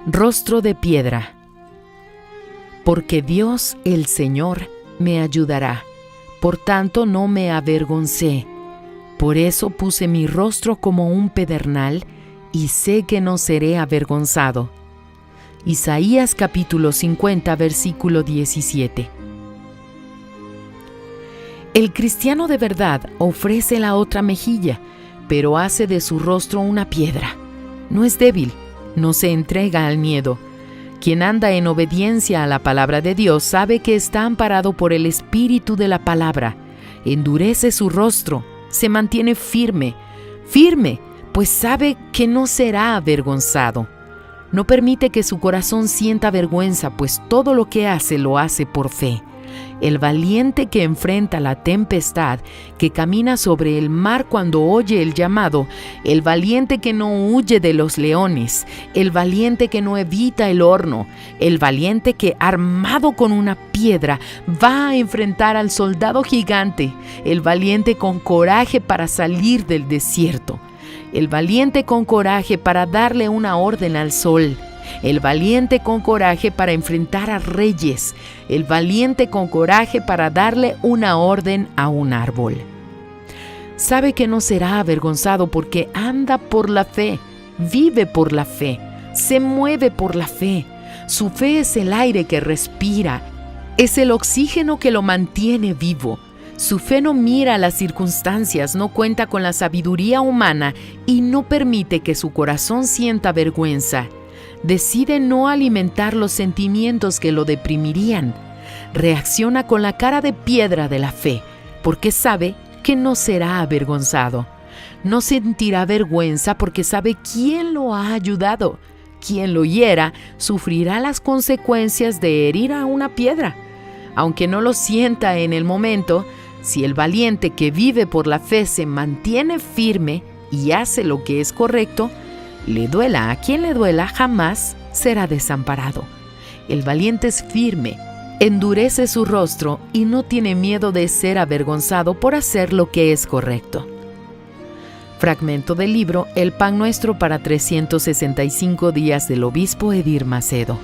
Rostro de piedra. Porque Dios, el Señor, me ayudará. Por tanto no me avergoncé. Por eso puse mi rostro como un pedernal, y sé que no seré avergonzado. Isaías capítulo 50, versículo 17. El cristiano de verdad ofrece la otra mejilla, pero hace de su rostro una piedra. No es débil, no se entrega al miedo. Quien anda en obediencia a la palabra de Dios sabe que está amparado por el espíritu de la palabra. Endurece su rostro, se mantiene firme, pues sabe que no será avergonzado. No permite que su corazón sienta vergüenza, pues todo lo que hace lo hace por fe. El valiente que enfrenta la tempestad, que camina sobre el mar cuando oye el llamado, el valiente que no huye de los leones, el valiente que no evita el horno, el valiente que, armado con una piedra, va a enfrentar al soldado gigante, el valiente con coraje para salir del desierto, el valiente con coraje para darle una orden al sol, el valiente con coraje para enfrentar a reyes, el valiente con coraje para darle una orden a un árbol. Sabe que no será avergonzado porque anda por la fe, vive por la fe, se mueve por la fe. Su fe es el aire que respira, es el oxígeno que lo mantiene vivo. Su fe no mira las circunstancias, no cuenta con la sabiduría humana y no permite que su corazón sienta vergüenza. Decide no alimentar los sentimientos que lo deprimirían. Reacciona con la cara de piedra de la fe, porque sabe que no será avergonzado. No sentirá vergüenza porque sabe quién lo ha ayudado. Quien lo hiera sufrirá las consecuencias de herir a una piedra. Aunque no lo sienta en el momento, si el valiente que vive por la fe se mantiene firme y hace lo que es correcto, le duela a quien le duela, jamás será desamparado. El valiente es firme, endurece su rostro y no tiene miedo de ser avergonzado por hacer lo que es correcto. Fragmento del libro El Pan Nuestro para 365 días del obispo Edir Macedo.